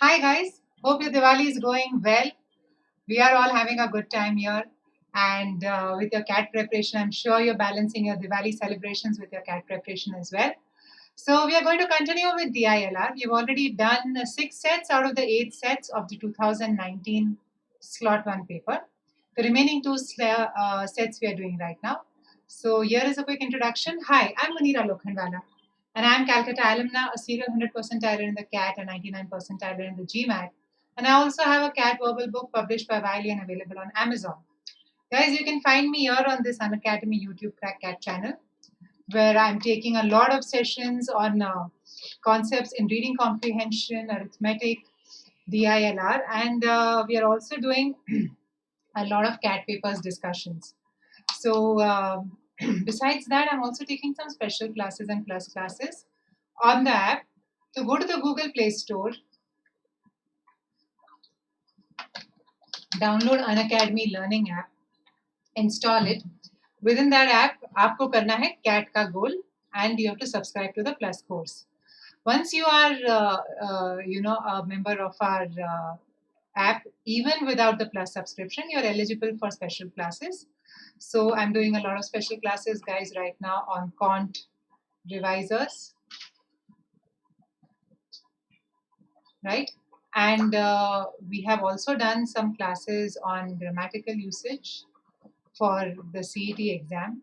Hi guys, hope your Diwali is going well. We are all having a good time here, and with your cat preparation, I'm sure you're balancing your Diwali celebrations with your cat preparation as well. So we are going to continue with DILR. We've already done 6 sets out of the 8 sets of the 2019 slot 1 paper. The remaining two sets we are doing right now. So here is a quick introduction. Hi, I'm Munira Lokhandwala, and I'm Calcutta alumna, a serial 100 percentiler in the CAT and 99 percentiler in the GMAT. And I also have a CAT verbal book published by Wiley and available on Amazon. Guys, you can find me here on this Unacademy YouTube Crack Cat channel, where I'm taking a lot of sessions on concepts in reading comprehension, arithmetic, DILR, and we are also doing a lot of CAT papers discussions. So, besides that, I'm also taking some special classes and plus classes on the app. So, go to the Google Play Store, download Unacademy Learning app, install it. Within that app, आपको करना है CAT का goal, and you have to subscribe to the plus course. Once you are, a member of our app, even without the plus subscription, you're eligible for special classes. So I'm doing a lot of special classes, guys, right now on Quant Revisers, right? And we have also done some classes on grammatical usage for the CET exam.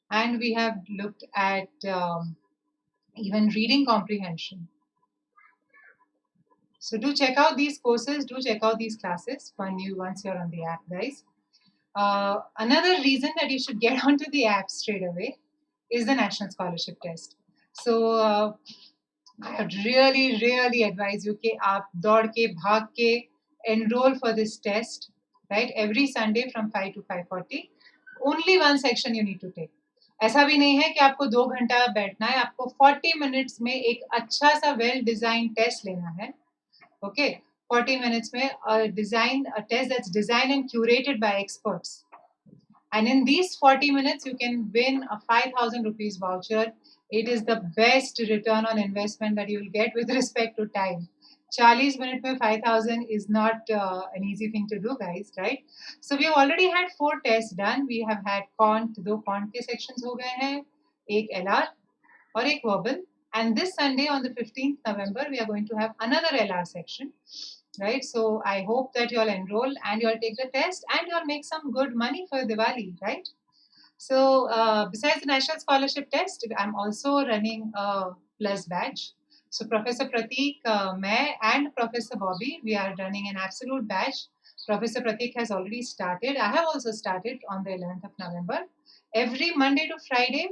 And we have looked at even reading comprehension. So do check out these courses, do check out these classes once you're on the app, guys. Another reason that you should get onto the app straight away is the National Scholarship Test. So I would really advise you कि आप दौड़ के भाग के enroll for this test, right? Every Sunday from 5 to 5:40. Only one section you need to take. ऐसा भी नहीं है कि आपको 2 घंटा बैठना है, आपको 40 minutes में एक अच्छा सा well designed test लेना है. Okay, 40 minutes में a test that's designed and curated by experts. And in these 40 minutes, you can win a 5,000 rupees voucher. It is the best return on investment that you will get with respect to time. 40 minutes में 5,000 is not an easy thing to do, guys, right? So we have already had 4 tests done. We have had Quant, 2 Quant के sections हो गए हैं, एक LR और एक verbal. And this Sunday on the 15th November, we are going to have another LR section, right? So I hope that you all enroll and you all take the test and you all make some good money for Diwali, right? So besides the National Scholarship Test, I'm also running a plus batch. So Professor Pratik, मैं and Professor Bobby, we are running an absolute batch. Professor Pratik has already started. I have also started on the 11th of November. Every Monday to Friday,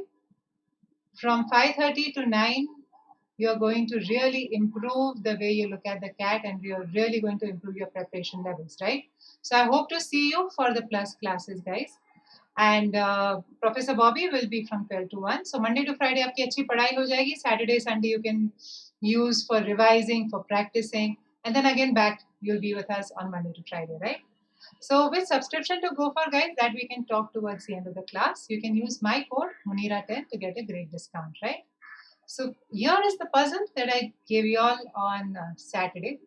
from 5:30 to 9, you're going to really improve the way you look at the CAT and you're really going to improve your preparation levels, right? So I hope to see you for the plus classes, guys. And Professor Bobby will be from 12 to 1. So Monday to Friday आपकी अच्छी पढ़ाई हो जाएगी. Saturday, Sunday you can use for revising, for practicing. And then again back, you'll be with us on Monday to Friday, right? So with subscription to go for, guys, that we can talk towards the end of the class. You can use my code Munira10 to get a great discount, right? So here is the puzzle that I gave you all on Saturday.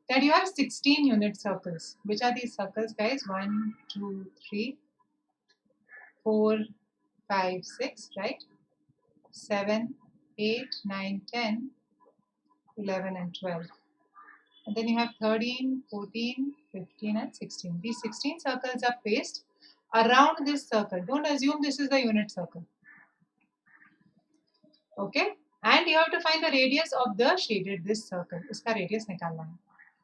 That you have 16 unit circles. Which are these circles, guys? 1, 2, 3, 4, 5, 6, right? 7, 8, 9, 10, 11, and 12. And then you have 13, 14, 15, and 16. These 16 circles are placed around this circle. Don't assume this is the unit circle. Okay? And you have to find the radius of the shaded this circle. Iska radius nikalna hai.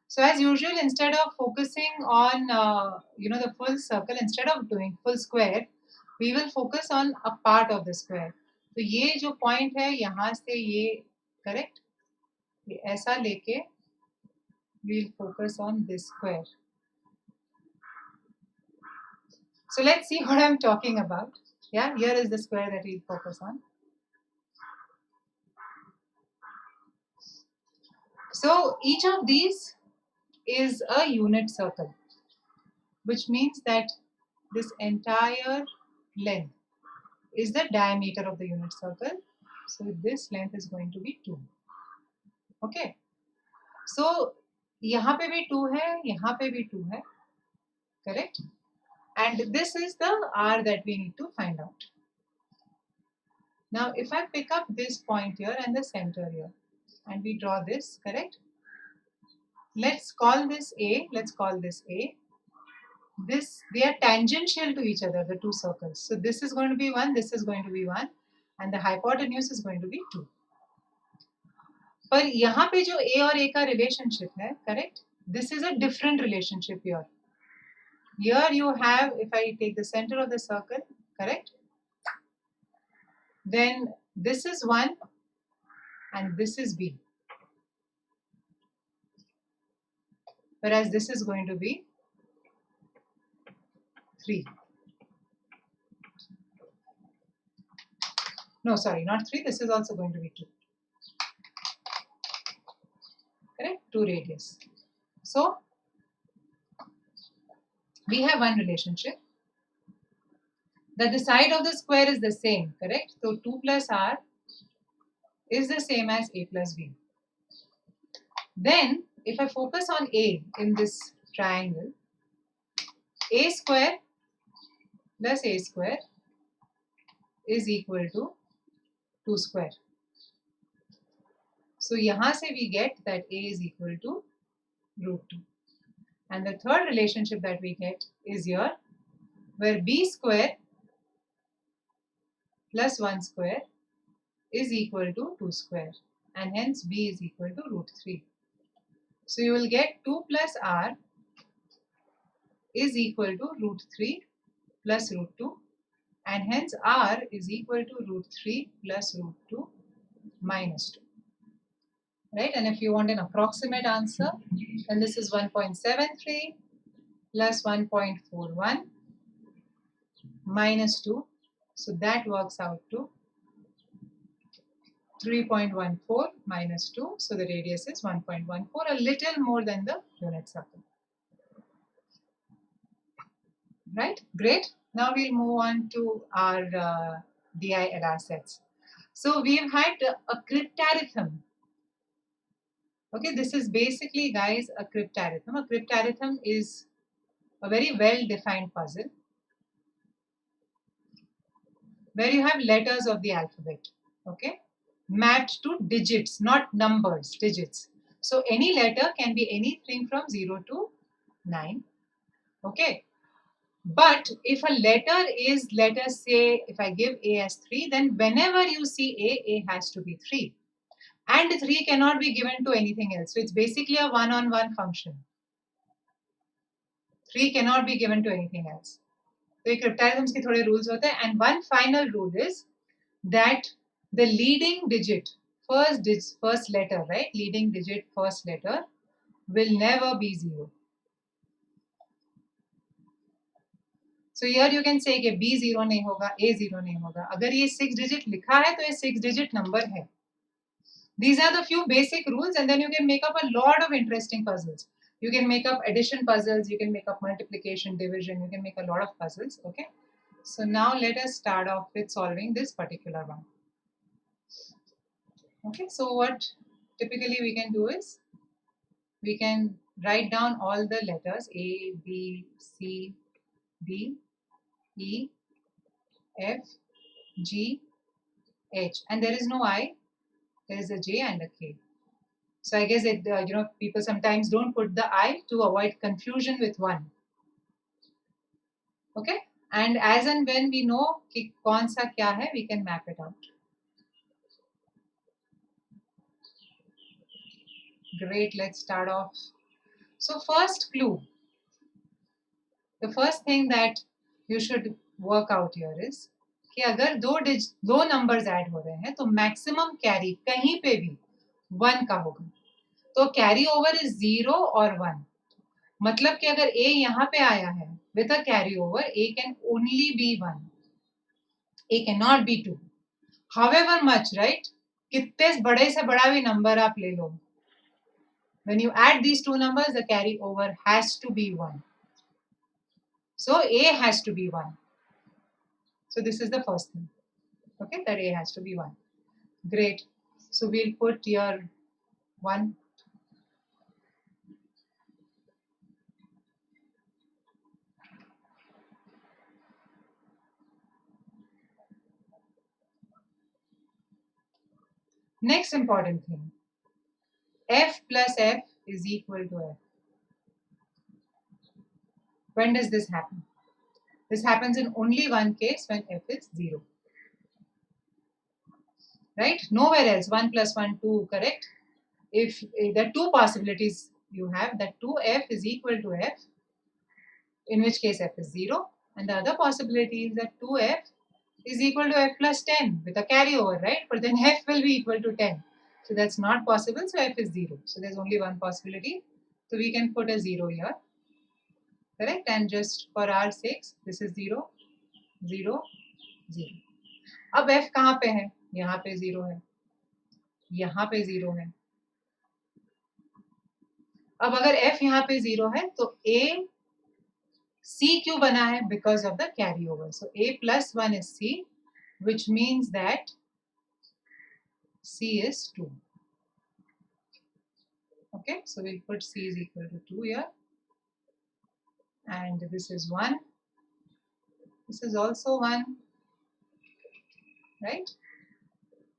So as usual, instead of focusing on the full circle, instead of doing full square, we will focus on a part of the square. तो ये जो point है यहाँ से ये correct? ये ऐसा लेके we'll focus on this square. So let's see what I'm talking about. Yeah, here is the square that we'll focus on. So each of these is a unit circle, which means that this entire length is the diameter of the unit circle. So this length is going to be 2. Okay. So यहाँ पे भी 2 है, यहाँ पे भी 2 है, correct? And this is the r that we need to find out. Now if I pick up this point here and the center here and we draw this, correct? Let's call this A, let's call this A. This, they are tangential to each other, the two circles. So this is going to be 1, this is going to be 1 and the hypotenuse is going to be 2. पर यहाँ पे जो A और A का relationship है, correct? This is a different relationship here. Here you have, if I take the center of the circle, correct? Then this is 1 and this is B. Whereas this is going to be 3. No, sorry, not 3. This is also going to be 2. Correct? 2 radius. So we have one relationship that the side of the square is the same, correct? So 2 plus r is the same as a plus b. Then if I focus on a in this triangle, a square plus a square is equal to 2 square. So यहाँ से we get that a is equal to root 2. And the third relationship that we get is here, where b square plus 1 square is equal to 2 square, and hence b is equal to root 3. So you will get 2 plus r is equal to root 3 plus root 2, and hence r is equal to root 3 plus root 2 minus 2. Right? And if you want an approximate answer, then this is 1.73 plus 1.41 minus 2. So that works out to 3.14 minus 2. So the radius is 1.14, a little more than the unit circle. Right? Great. Now we'll move on to our DI-LR sets. So we've had a cryptarithm. Okay, this is basically, guys, a cryptarithm. A cryptarithm is a very well-defined puzzle where you have letters of the alphabet, okay, mapped to digits, not numbers, digits. So any letter can be anything from 0 to 9, okay. But if a letter is, let us say, if I give A as 3, then whenever you see A has to be 3. And 3 cannot be given to anything else. So it's basically a one-on-one function. 3 cannot be given to anything else. So ये cryptarithms के थोड़े rules होते हैं. And one final rule is that the leading digit, first letter, right? Leading digit, first letter will never be 0. So here you can say कि B 0 नहीं होगा, A 0 नहीं होगा. अगर ये 6 digit लिखा है तो ये 6 digit number है. These are the few basic rules, and then you can make up a lot of interesting puzzles. You can make up addition puzzles, you can make up multiplication, division, you can make a lot of puzzles, okay? So now let us start off with solving this particular one. Okay, so what typically we can do is, we can write down all the letters A, B, C, D, E, F, G, H, and there is no I, there is a J and a K. So I guess it, people sometimes don't put the I to avoid confusion with 1. Okay, and as and when we know कि कौन सा क्या है, we can map it out. Great, let's start off. So first clue. The first thing that you should work out here is कि अगर दो numbers add हो रहे हैं तो maximum carry कहीं पे भी 1 का होगा. तो कैरी ओवर इज 0 और 1. मतलब कि अगर A यहाँ पे आया है with a carry over, A can only be 1. A cannot be 2. However much, right? कितने बड़े से बड़ा भी नंबर आप ले लो. When you add these two numbers, the carry over has to be 1. So A has to be 1. So this is the first thing. Okay, that A has to be 1. Great. So we'll put your 1. Next important thing. F plus F is equal to F. When does this happen? This happens in only one case, when F is 0. Right? Nowhere else. 1 plus 1, 2, correct? If the two possibilities you have, that 2F is equal to F, in which case F is 0. And the other possibility is that 2F is equal to F plus 10 with a carryover, right? But then F will be equal to 10. So that's not possible, so F is 0. So there's only one possibility. So we can put a 0 here, correct? And just for our sakes, this is 0, 0, 0. अब F कहाँ पे है? यहाँ पे 0 है, यहाँ पे 0 है. अब अगर F यहाँ पे 0 है तो A C क्यों बना है? Because of the carryover. So A plus 1 is C, which means that C is 2. Okay, so we'll put C is equal to 2 here. And this is 1. This is also 1. Right?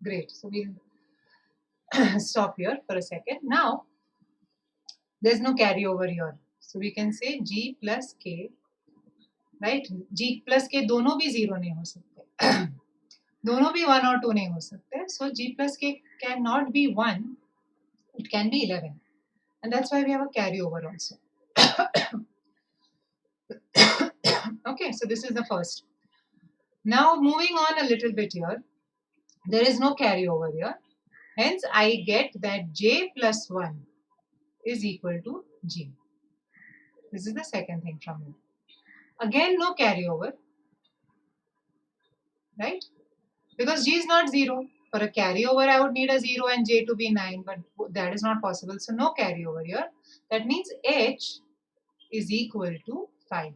Great. So we'll stop here for a second. Now, there's no carryover here. So we can say G plus K. Right? G plus K दोनों भी 0 नहीं हो सकते. दोनों भी 1 और 2 नहीं हो सकते. So G plus K cannot be 1. It can be 11. And that's why we have a carryover also. Okay, so this is the first. Now moving on a little bit here. There is no carryover here. Hence, I get that J plus 1 is equal to G. This is the second thing from here. Again, no carryover, right? Because G is not 0. For a carryover, I would need a 0 and J to be 9, but that is not possible. So no carryover here. That means H is equal to 5.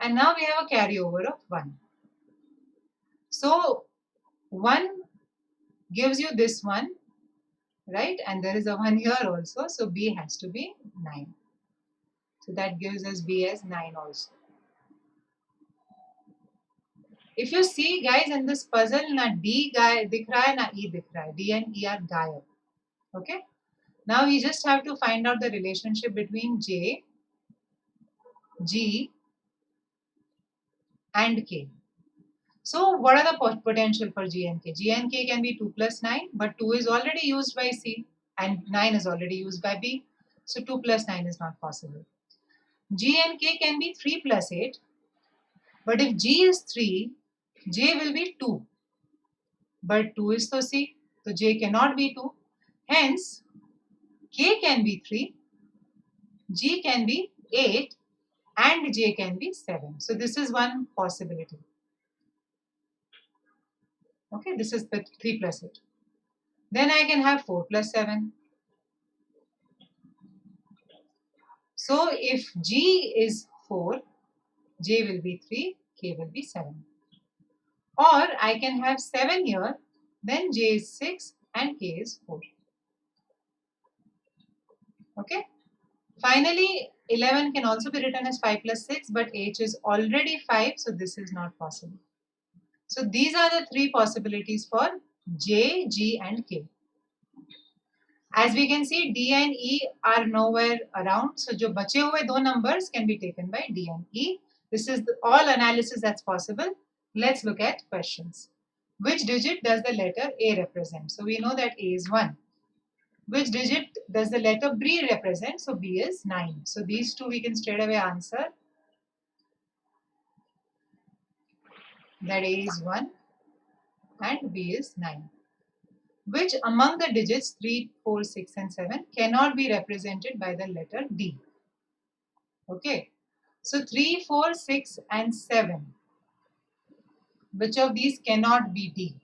And now we have a carryover of 1. So 1 gives you this one, right? And there is a 1 here also. So B has to be 9. So that gives us B as 9 also. If you see, guys, in this puzzle, na D dikh raha hai, na E dikh raha hai. D and E are gayab. Okay? Now we just have to find out the relationship between J, G, and K. So what are the potential for G and K? G and K can be 2 plus 9, but 2 is already used by C and 9 is already used by B. So 2 plus 9 is not possible. G and K can be 3 plus 8, but if G is 3, J will be 2. But 2 is so C, so J cannot be 2. Hence, K can be 3, G can be 8, and J can be 7. So this is one possibility. Okay, this is the 3 plus 8. Then I can have 4 plus 7. So if G is 4, J will be 3, K will be 7. Or I can have 7 here, then J is 6 and K is 4. Okay. Finally, 11 can also be written as 5 plus 6, but H is already 5, so this is not possible. So these are the 3 possibilities for J, G and K. As we can see, D and E are nowhere around. So jo bache hue 2 numbers can be taken by D and E. This is all analysis that's possible. Let's look at questions. Which digit does the letter A represent? So we know that A is 1. Which digit does the letter B represent? So B is 9. So these two we can straight away answer. That A is 1 and B is 9. Which among the digits 3, 4, 6 and 7 cannot be represented by the letter D? Okay. So 3, 4, 6 and 7. Which of these cannot be D?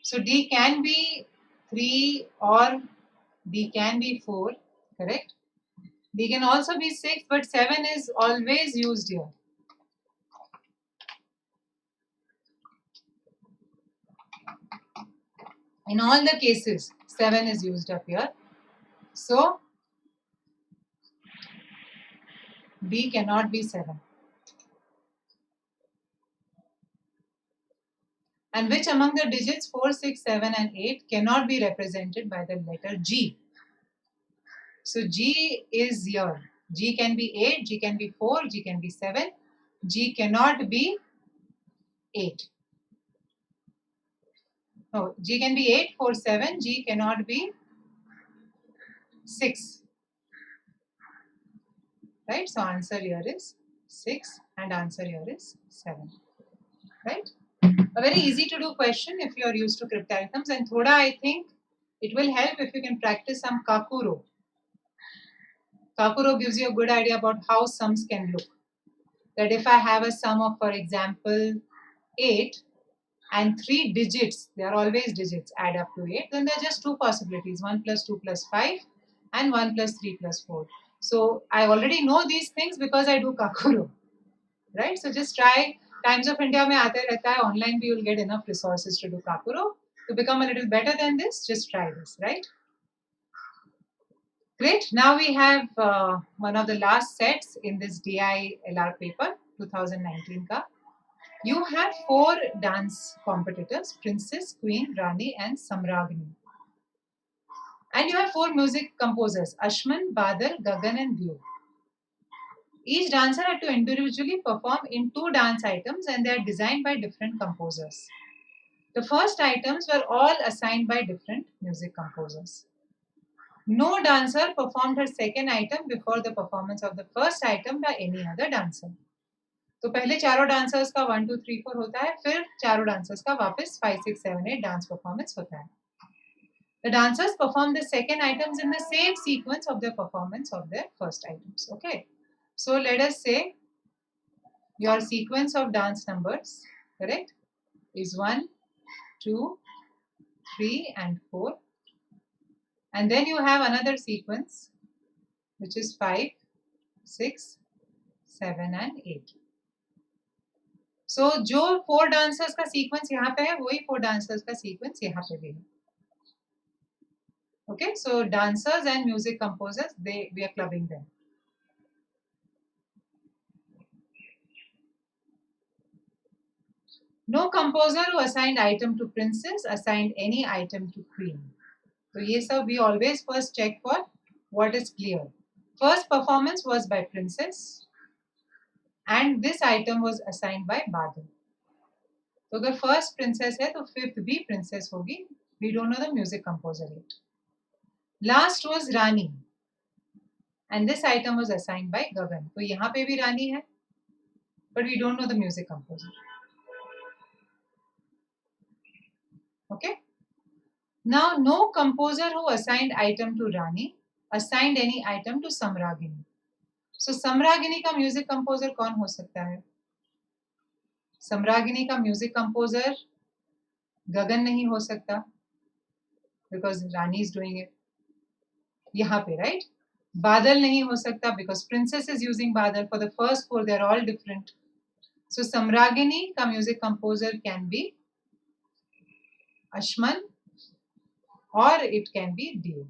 So D can be 3 or D can be 4, correct? D can also be 6, but 7 is always used here. In all the cases, 7 is used up here. So, B cannot be 7. And which among the digits 4, 6, 7 and 8 cannot be represented by the letter G? So G is here. G can be 8, G can be 4, G can be 7. G cannot be 8. No, G can be 8, 4, 7. G cannot be 6. Right? So answer here is 6 and answer here is 7. Right? A very easy to do question if you are used to cryptograms, and thoda I think it will help if you can practice some Kakuro. Kakuro gives you a good idea about how sums can look. That if I have a sum of, for example, 8 and 3 digits, they are always digits, add up to 8, then there are just two possibilities, 1 plus 2 plus 5 and 1 plus 3 plus 4. So I already know these things because I do Kakuro. Right? So just try. Times of India mein aate rehta hai. Online you will get enough resources to do Kakuro. To become a little better than this, just try this, right? Great. Now we have one of the last sets in this DILR paper, 2019 ka. You have 4 dance competitors, Princess, Queen, Rani and Samragini. And you have 4 music composers, Ashman, Badal, Gagan and Dhyu. Each dancer had to individually perform in 2 dance items and they are designed by different composers. The first items were all assigned by different music composers. No dancer performed her second item before the performance of the first item by any other dancer. तो पहले चारों dancers का 1 2 3 4 होता है, फिर चारों dancers का वापस 5 6 7 8 डांस परफॉर्मेंस होता है. The dancers perform the second items in the same sequence of the performance of their first items. Okay. So let us say your sequence of dance numbers, correct, is 1, 2, 3 and 4. And then you have another sequence which is 5, 6, 7 and 8. So जो 4 dancers का sequence यहाँ पे है वही 4 dancers का sequence यहाँ पे भी है. Okay, so dancers and music composers, we are clubbing them. No composer who assigned item to princess assigned any item to queen. So ये सब we always first check for what is clear. First performance was by princess and this item was assigned by Badal. तो अगर first princess है तो fifth भी princess होगी. We don't know the music composer yet. Last was Rani and this item was assigned by Gagan. तो यहाँ पे भी Rani है but we don't know the music composer. Okay. Now, no composer who assigned item to Rani assigned any item to Samragini. So, Samragini का music composer कौन हो सकता है? Samragini का music composer गगन नहीं हो सकता because Rani is doing it. यहाँ पे, right? Badal नहीं हो सकता because princess is using Badal. For the first 4, they are all different. So, Samragini का music composer can be Ashman or it can be Dhyu.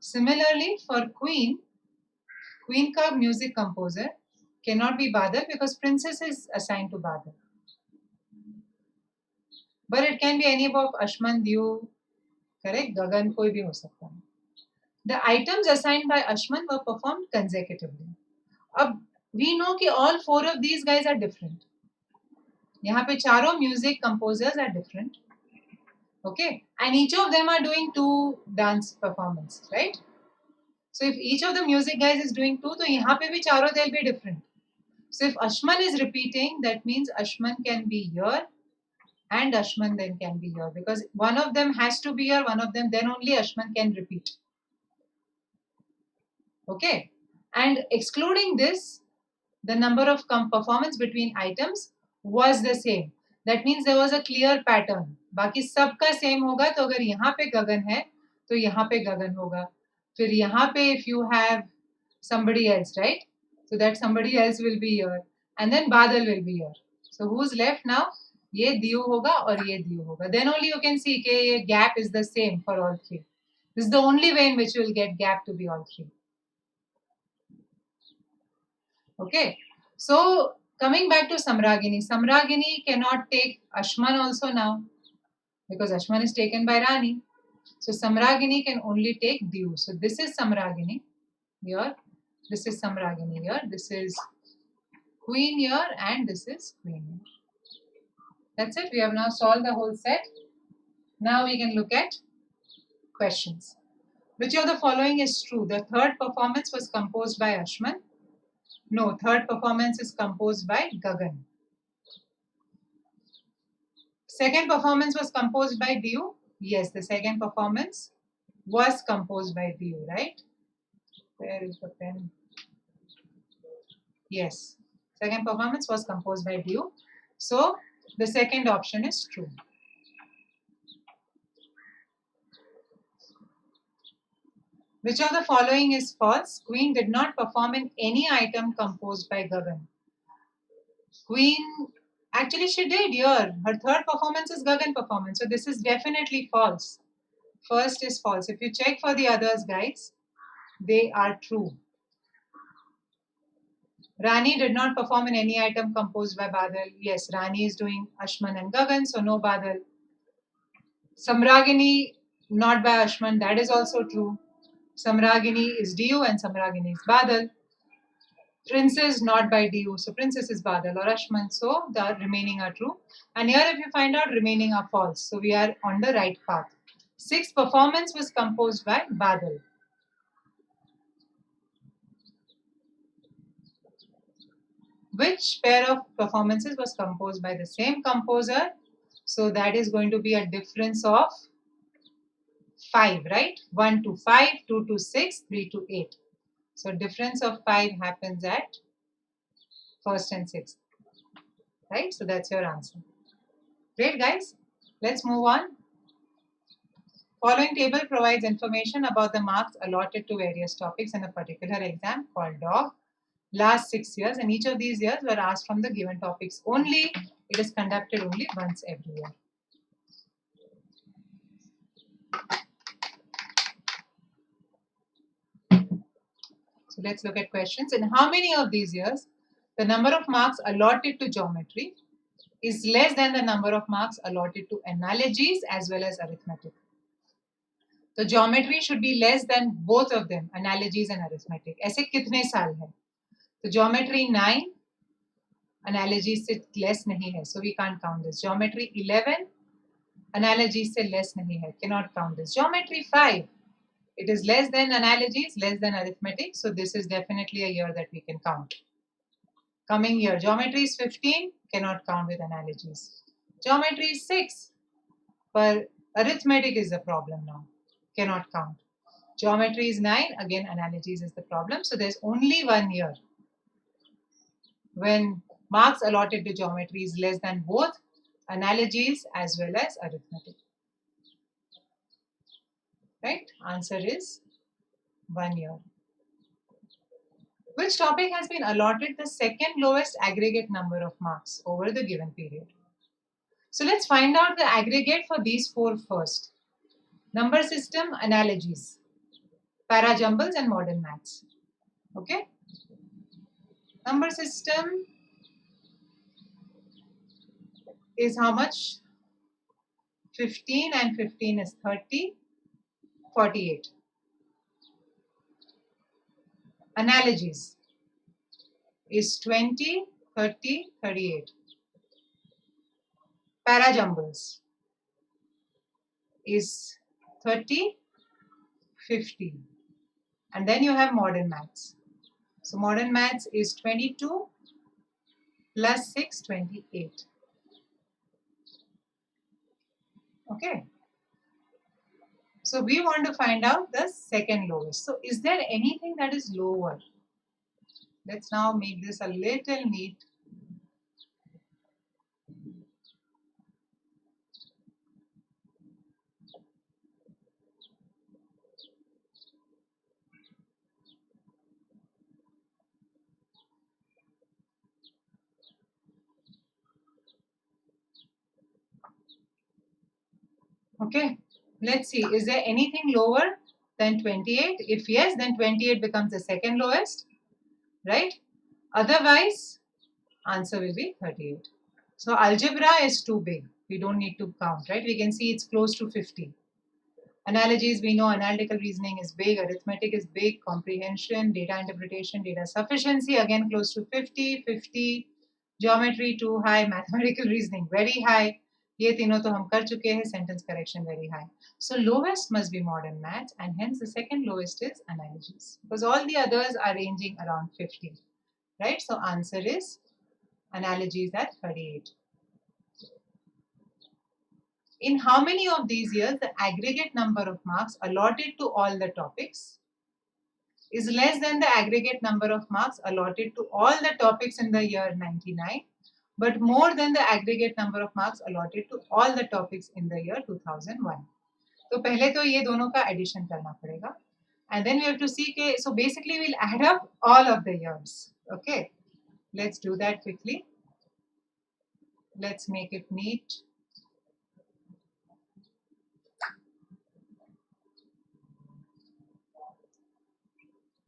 Similarly, for Queen का music composer cannot be Badal because princess is assigned to Badal. But it can be any of Ashman, Dhyu, correct? Gagan कोई भी हो सकता है. The items assigned by Ashman were performed consecutively. अब we know कि all 4 of these guys are different. यहाँ पे चारों music composers are different. Okay, and each of them are doing 2 dance performances, right? So if each of the music guys is doing 2, तो यहाँ पे भी चारों they'll be different. So if Ashman is repeating, that means Ashman can be here and Ashman then can be here because one of them has to be here, one of them, then only Ashman can repeat. Okay, and excluding this, the number of performance between items was the same. That means there was a clear pattern. बाकी सबका same होगा तो अगर यहाँ पे गगन है तो यहाँ पे गगन होगा. फिर यहाँ पे if you have somebody else, right? So that somebody else will be here, and then Badal will be here. So who's left now? ये Diyu होगा और ये Diyu होगा. Then only you can see कि ये gap is the same for all three. This is the only way in which you will get gap to be all three. Okay. So coming back to Samragini, Samragini cannot take Ashman also now because Ashman is taken by Rani. So Samragini can only take Diyu. So this is Samragini here. This is Samragini here. This is Queen here, and this is Queen here. That's it. We have now solved the whole set. Now we can look at questions. Which of the following is true? The third performance was composed by Ashman. No, third performance is composed by Gagan. Second performance was composed by Diyu. Yes, the second performance was composed by Diyu, right? Where is the pen? Yes, second performance was composed by Diyu. So the second option is true. Which of the following is false? Queen did not perform in any item composed by Gagan. Queen, actually she did here. Her third performance is Gagan performance. So this is definitely false. First is false. If you check for the others, guys, they are true. Rani did not perform in any item composed by Badal. Yes, Rani is doing Ashman and Gagan, so no Badal. Samragini, not by Ashman, that is also true. Samragini is Diyu and Samragini is Badal. Princess not by Diyu, so Princess is Badal or Ashman, so the remaining are true. And here if you find out, remaining are false, so we are on the right path. Sixth performance was composed by Badal. Which pair of performances was composed by the same composer? So that is going to be a difference of 5, right? 1 to 5, 2 to 6, 3 to 8. So difference of 5 happens at first and sixth, right? So that's your answer. Great, guys. Let's move on. Following table provides information about the marks allotted to various topics in a particular exam called DOG. Last 6 years, and each of these years were asked from the given topics only. It is conducted only once every year. So let's look at questions. In how many of these years the number of marks allotted to geometry is less than the number of marks allotted to analogies as well as arithmetic? So geometry should be less than both of them, analogies and arithmetic. ऐसे कितने साल है? तो geometry 9, analogy से less नहीं है, so we can't count this. Geometry 11, analogy से less नहीं है, cannot count this. Geometry 5, it is less than analogies, less than arithmetic, so this is definitely a year that we can count. Coming year, geometry is 15, cannot count with analogies. Geometry is 6, but arithmetic is the problem now, cannot count. Geometry is 9, again analogies is the problem, so there's only 1 year when marks allotted to geometry is less than both analogies as well as arithmetic. Right? Answer is 1 year. Which topic has been allotted the second lowest aggregate number of marks over the given period? So let's find out the aggregate for these 4 first. Number system, analogies, parajumbles and modern maths. Okay? Number system is how much? 15 and 15 is 30, 48. Analogies is 20, 30, 38. Parajumbles is 30, 50. And then you have modern maths. So modern maths is 22 plus 6, 28. Okay. So we want to find out the second lowest. So is there anything that is lower? Let's now make this a little neat. Okay, let's see, is there anything lower than 28? If yes, then 28 becomes the second lowest, right? Otherwise, answer will be 38. So algebra is too big. We don't need to count, right? We can see it's close to 50. Analogies, we know analytical reasoning is big, arithmetic is big, comprehension, data interpretation, data sufficiency, again close to 50, 50, geometry too high, mathematical reasoning very high. ये तीनों तो हम कर चुके हैं, sentence correction very high. So lowest must be modern maths, and hence the second lowest is analogies, because all the others are ranging around 50, right? So answer is analogies at 38. In how many of these years the aggregate number of marks allotted to all the topics is less than the aggregate number of marks allotted to all the topics in the year 99, but more than the aggregate number of marks allotted to all the topics in the year 2001. तो पहले तो ये दोनों का addition करना पड़ेगा, and then we have to see के, so basically we'll add up all of the years. Okay, let's do that quickly. Let's make it neat.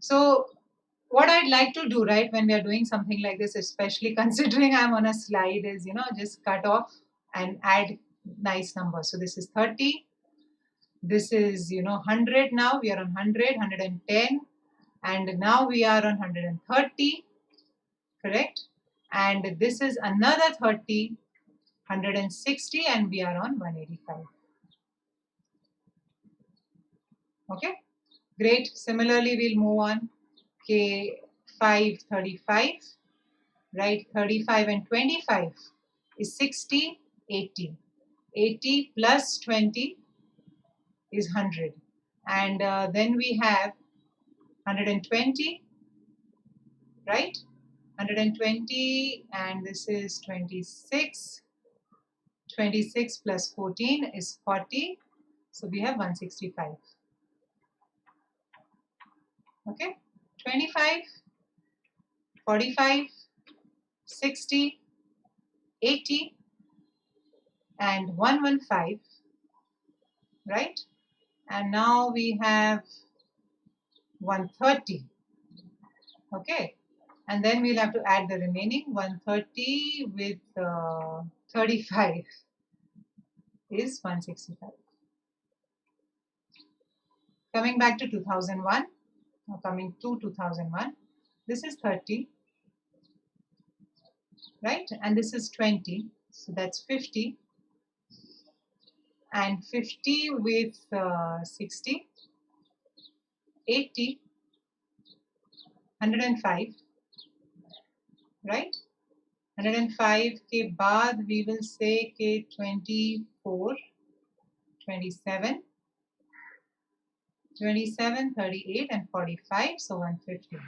So what I'd like to do, right, when we are doing something like this, especially considering I'm on a slide, is, just cut off and add nice numbers. So this is 30. This is, 100 now. We are on 100, 110. And now we are on 130, correct? And this is another 30, 160, and we are on 185. Okay, great. Similarly, we'll move on. Okay, 535, right? 35 and 25 is 60, 80. 80 plus 20 is 100. And then we have 120, right? 120, and this is 26. 26 plus 14 is 40. So we have 165. Okay, 25, 45, 60, 80, and 115, right? And now we have 130. Okay, and then we'll have to add the remaining 130 with 35 is 165. Coming back to 2001, or coming to 2001, this is 30, right? And this is 20, so that's 50. And 50 with 60, 80, 105, right? 105 के बाद we will say के 24, 27, 27, 38, and 45, so 150.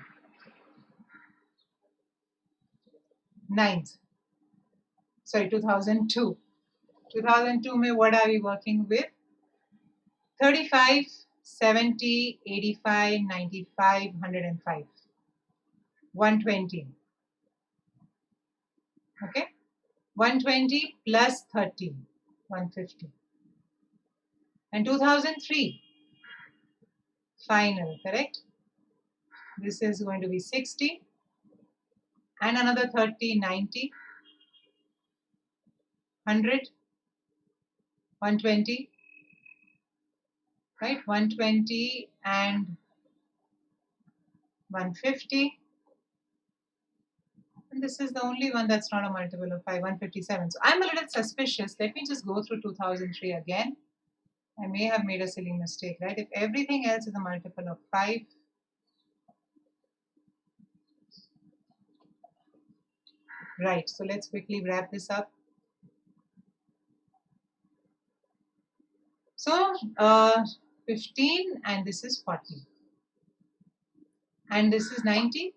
Ninth, sorry, 2002. 2002 में what are we working with? 35, 70, 85, 95, 105. 120. Okay, 120 plus 30, 150. And 2003, final, correct? This is going to be 60, and another 30, 90, 100, 120, right? 120 and 150. And this is the only one that's not a multiple of 5, 157. So I'm a little suspicious. Let me just go through 2003 again. I may have made a silly mistake, right? If everything else is a multiple of 5, right, so let's quickly wrap this up. So 15, and this is 40. And this is 90,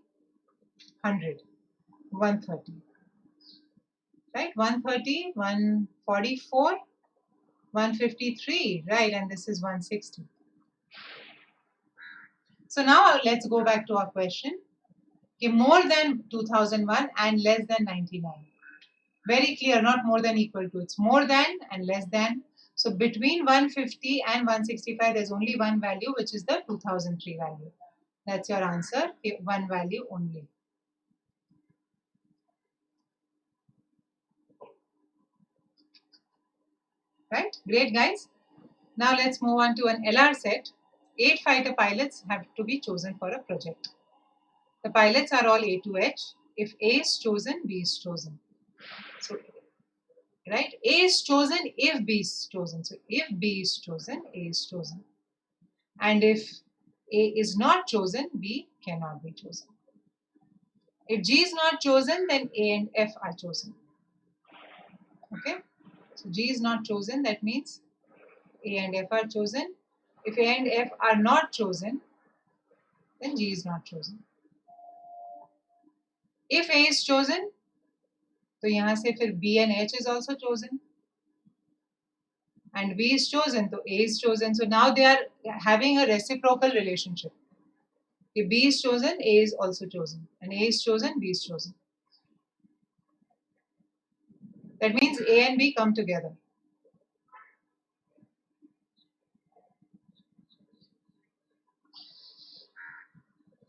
100, 130. Right, 130, 144, 153, right, and this is 160. So now let's go back to our question. Okay, more than 2001 and less than 99. Very clear, not more than equal to, it's more than and less than. So between 150 and 165, there's only one value, which is the 2003 value. That's your answer, one value only. Right? Great, guys. Now let's move on to an LR set. 8 fighter pilots have to be chosen for a project. The pilots are all A to H. If A is chosen, B is chosen. So, right? A is chosen if B is chosen. So if B is chosen, A is chosen. And if A is not chosen, B cannot be chosen. If G is not chosen, then A and F are chosen. Okay? So G is not chosen, that means A and F are chosen. If A and F are not chosen, then G is not chosen. If A is chosen, तो यहाँ से फिर B and H is also chosen. And B is chosen, so A is chosen. So now they are having a reciprocal relationship. If B is chosen, A is also chosen. And A is chosen, B is chosen. That means A and B come together.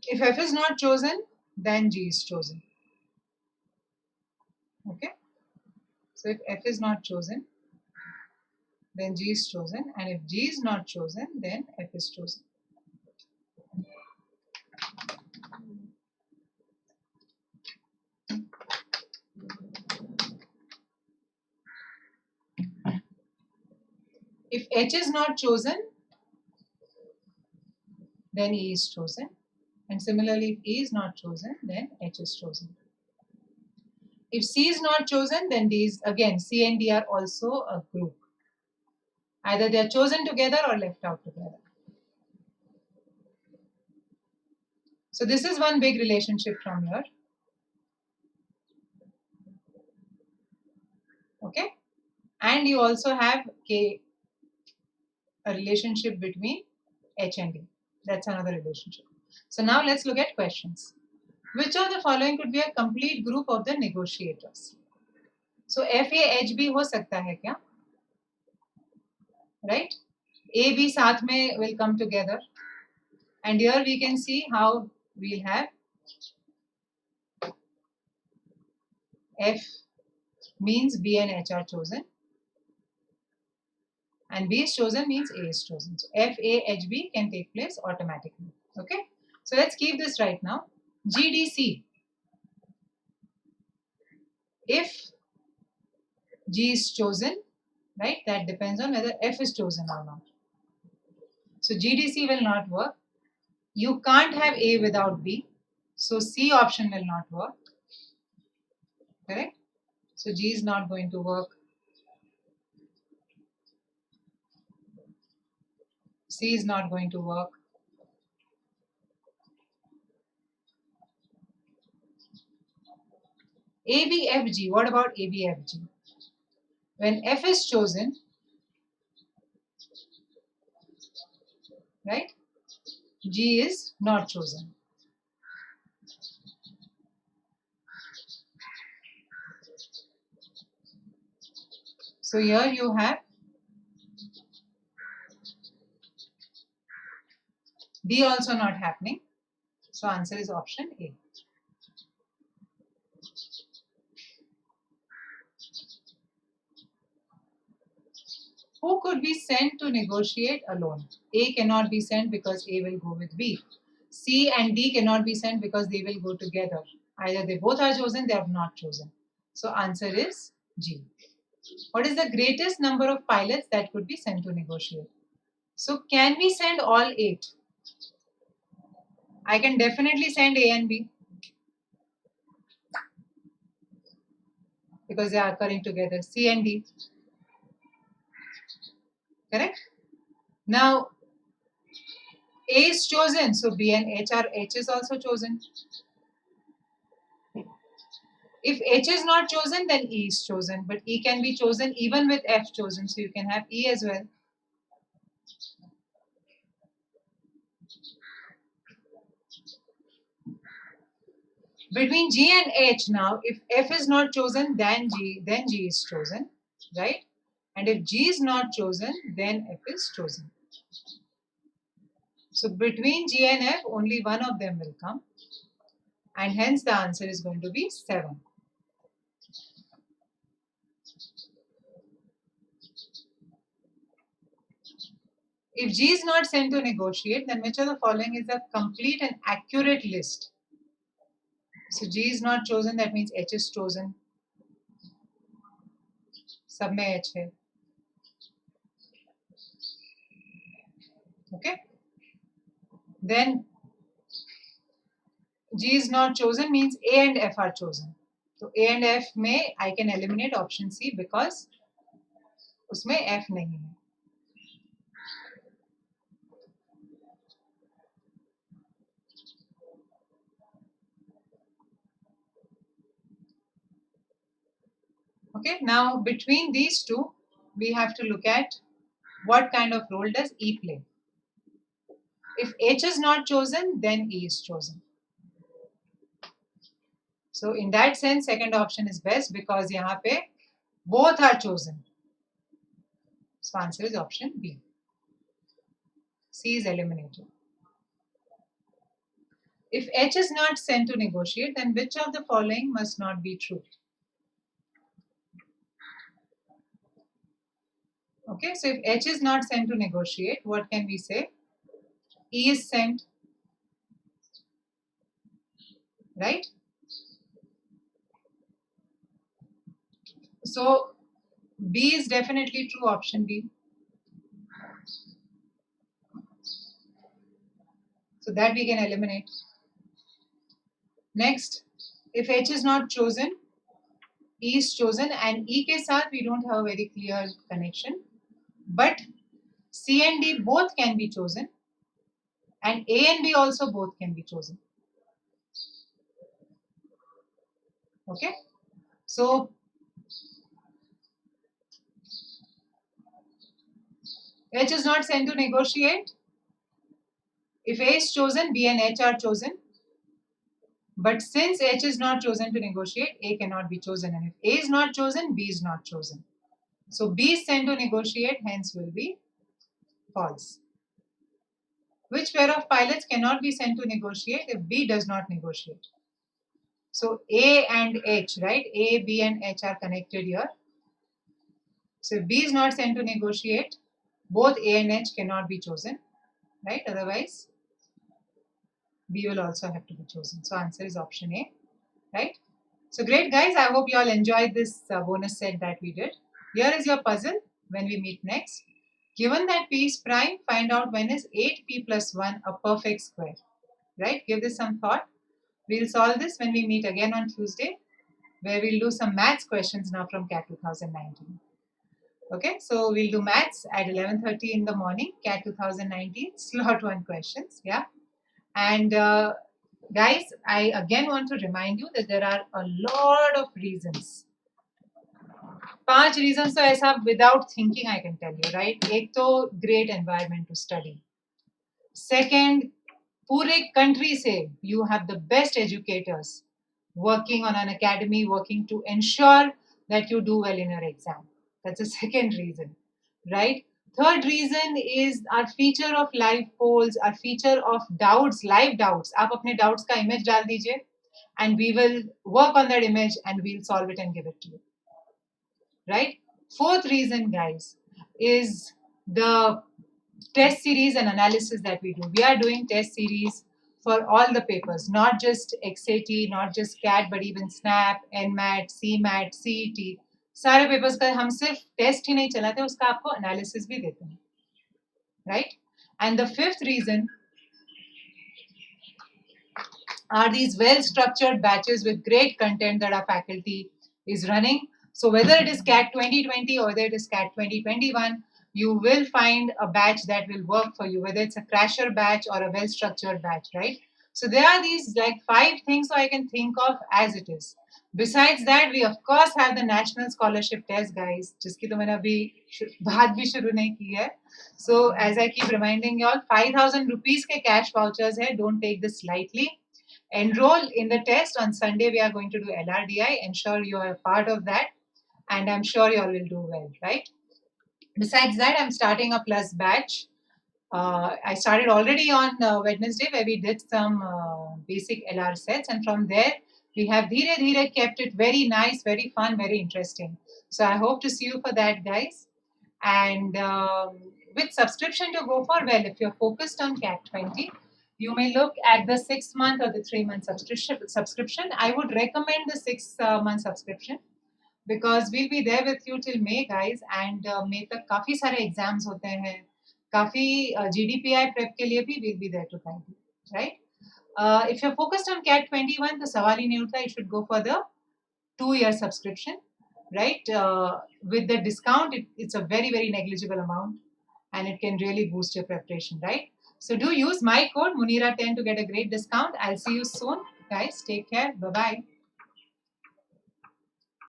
If F is not chosen, then G is chosen. Okay? So if F is not chosen, then G is chosen. And if G is not chosen, then F is chosen. If H is not chosen, then E is chosen. And similarly, if E is not chosen, then H is chosen. If C is not chosen, then D is, again, C and D are also a group. Either they are chosen together or left out together. So this is one big relationship from here. Okay? And you also have K, a relationship between H and D. That's another relationship. So now let's look at questions. Which of the following could be a complete group of the negotiators? So FAHB हो सकता है क्या? Right? A, B साथ में will come together. And here we can see how we'll have F means B and H are chosen. And B is chosen means A is chosen. So FAHB can take place automatically. Okay? So let's keep this right now. GDC. If G is chosen, right, that depends on whether F is chosen or not. So GDC will not work. You can't have A without B. So C option will not work. Correct? So G is not going to work. C is not going to work. ABFG. What about ABFG? When F is chosen, right, G is not chosen. So here you have D also not happening. So answer is option A. Who could be sent to negotiate alone? A cannot be sent because A will go with B. C and D cannot be sent because they will go together. Either they both are chosen, they have not chosen. So answer is G. What is the greatest number of pilots that could be sent to negotiate? So can we send all 8? I can definitely send A and B because they are occurring together. C and D. Correct? Now A is chosen, so B and H is also chosen. If H is not chosen, then E is chosen. But E can be chosen even with F chosen, so you can have E as well. Between G and H now, if F is not chosen, then G is chosen, right? And if G is not chosen, then F is chosen. So between G and F, only one of them will come. And hence the answer is going to be 7. If G is not sent to negotiate, then which of the following is a complete and accurate list? So G is not chosen, that means H is chosen. सब में H है. Okay. Then G is not chosen means A and F are chosen. So A and F में I can eliminate option C because उसमें F नहीं है. Okay, now between these two, we have to look at what kind of role does E play. If H is not chosen, then E is chosen. So in that sense, second option is best because यहाँ पे both are chosen. So answer is option B. C is eliminated. If H is not sent to negotiate, then which of the following must not be true? Okay, so if H is not sent to negotiate, what can we say? E is sent, right? So B is definitely true, option B. So that we can eliminate. Next, if H is not chosen, E is chosen, and E के साथ we don't have a very clear connection. But C and D both can be chosen, and A and B also both can be chosen. Okay, so H is not sent to negotiate. If A is chosen, B and H are chosen. But since H is not chosen to negotiate, A cannot be chosen. And if A is not chosen, B is not chosen. So B is sent to negotiate, hence will be false. Which pair of pilots cannot be sent to negotiate if B does not negotiate? So A and H, right? A, B and H are connected here. So if B is not sent to negotiate, both A and H cannot be chosen, right? Otherwise, B will also have to be chosen. So answer is option A, right? So great guys, I hope you all enjoyed this bonus set that we did. Here is your puzzle when we meet next. Given that P is prime, find out when is 8P plus 1 a perfect square, right? Give this some thought. We'll solve this when we meet again on Tuesday, where we'll do some maths questions now from CAT 2019. Okay, so we'll do maths at 11:30 in the morning, CAT 2019, slot 1 questions, yeah. And guys, I again want to remind you that there are a lot of reasons. 5 reasons तो ऐसा without thinking I can tell you, right? एक तो great environment to study. Second, पूरे country से you have the best educators working on an academy, working to ensure that you do well in your exam. That's the second reason, right? Third reason is our feature of live polls, our feature of doubts, live doubts. आप अपने doubts का image डाल दीजिए, and we will work on that image and we'll solve it and give it to you. Right? Fourth reason, guys, is the test series and analysis that we do. We are doing test series for all the papers, not just XAT, not just CAT, but even SNAP, NMAT, CMAT, CET. सारे papers का हम सिर्फ test ही नहीं चलाते, उसका आपको analysis भी देते हैं, right? And the fifth reason are these well-structured batches with great content that our faculty is running. So whether it is CAT 2020 or whether it is CAT 2021, you will find a batch that will work for you, whether it's a crasher batch or a well-structured batch, right? So there are these like 5 things I can think of as it is. Besides that, we of course have the National Scholarship Test, guys, जिसकी तो मैंने अभी बात भी शुरू नहीं की है. So as I keep reminding you all, 5,000 rupees के cash vouchers है, don't take this lightly. Enroll in the test. On Sunday, we are going to do LRDI. Ensure you are a part of that. And I'm sure you all will do well, right? Besides that, I'm starting a plus batch. I started already on Wednesday, where we did some basic LR sets, and from there we have Dheere Dheere kept it very nice, very fun, very interesting. So I hope to see you for that, guys. And with subscription to go for, well, if you're focused on CAT 20, you may look at the 6 month or the 3 month subscription. I would recommend the 6 month subscription because we'll be there with you till May, guys. And May तक काफी सारे exams होते हैं, काफी GDPI prep के लिए भी we'll be there to guide you, right? If you're focused on CAT 21, तो सवाल ही नहीं उठता. You should go for the 2 year subscription, right? With the discount, it's a very, very negligible amount and it can really boost your preparation, right? So do use my code Munira10 to get a great discount. I'll see you soon, guys. Take care. Bye bye.